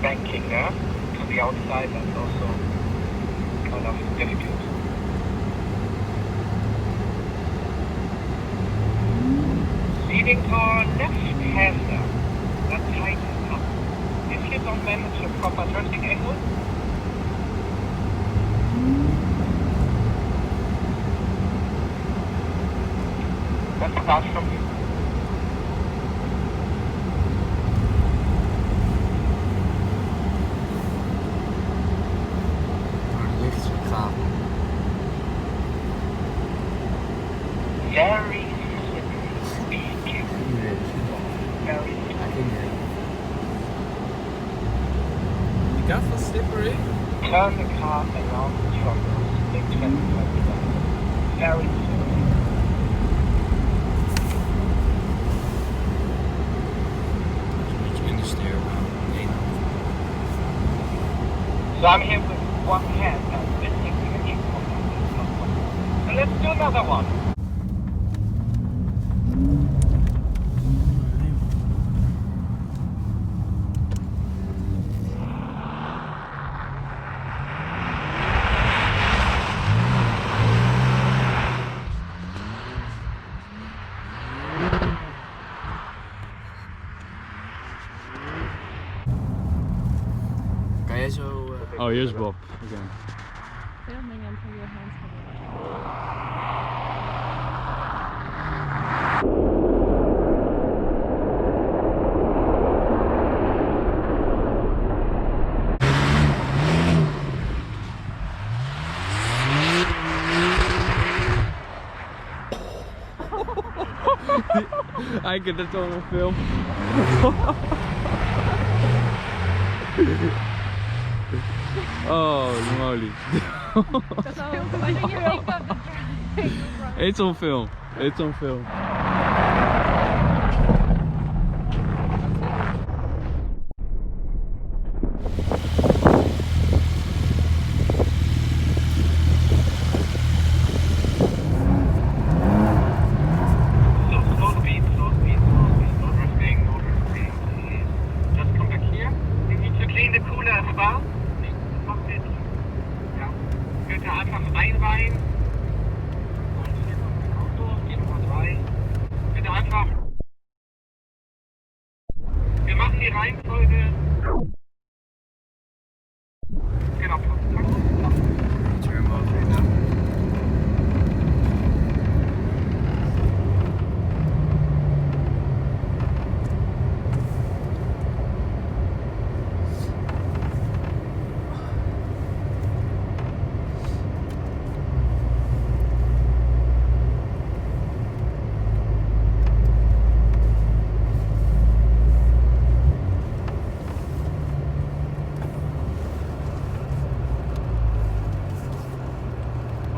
banking there to the outside. That's also kind of difficult. Leading to our left-hander, that tightens up. If you don't manage a proper drifting angle, let's start from here. Very slippery. Be careful. Very slippery. You got for slippery? Turn the car around the truck. Make 25 meters. Very slippery. So I'm here with one hand and missing the engine. So let's do another one. Kan jij zo... Oh, hier is Bob. Okay. Filming until your hands come Hij kan het toch nog filmen. Oh moly. It's on film. It's on film. Wir machen die Reihenfolge. Genau. Turn mode right now.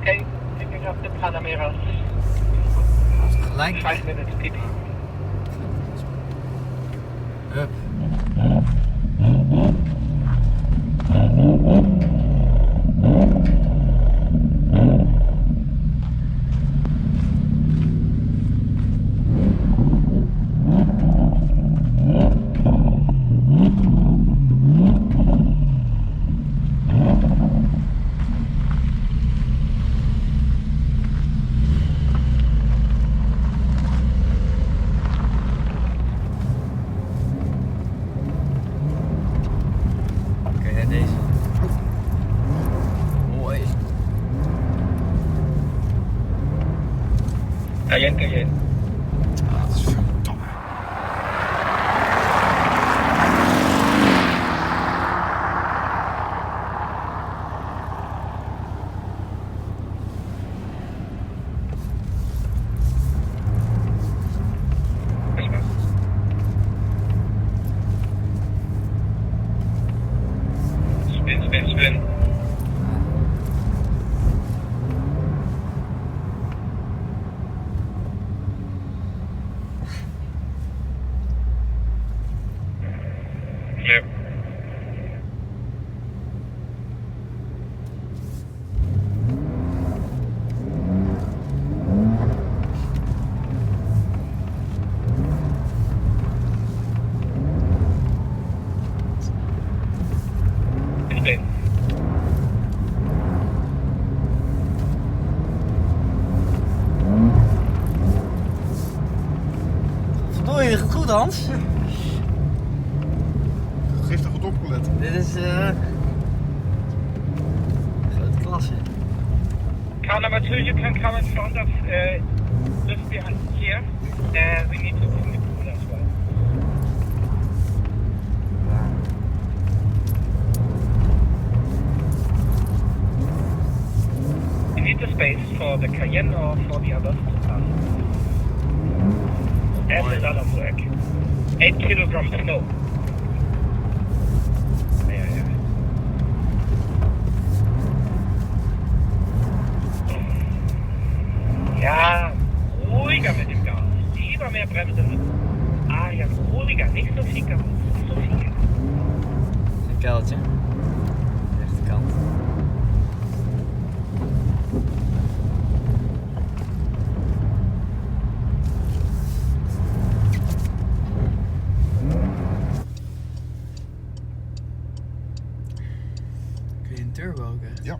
Okay, picking up the Panamera. Gelijk. 5 minutes pipi. Hup. Deze. Mooi. Cayenne, Cayenne. Ah, dat is verdomme. Spin. Clear. vet. Dit is grote klasse. Car number 2, you can come in front of just behind here. We need to clean the pool as well. You need the space for the Cayenne or for the others to pass. That's a lot of work. 8 kilograms snow. Ja, ruhiger mit dem Gas. Lieber mehr Bremse. Ah ja, ruhiger. Nicht so viel Gas. Nicht so viel. Een kuiltje. Rechterkant. Kun je een turbo ook? Hè? Ja.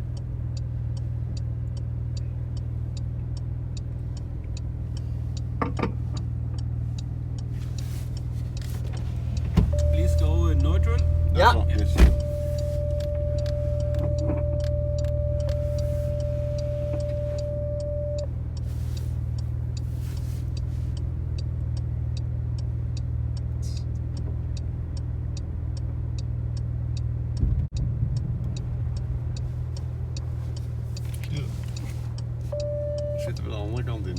Please go neutral. Ja. Yes. Zitten we de andere kant in.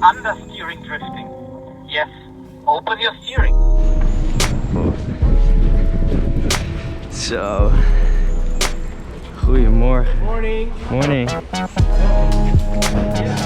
Understeering drifting. Yes. Open your steering. Zo. Goedemorgen. Morning. Morning. Yeah.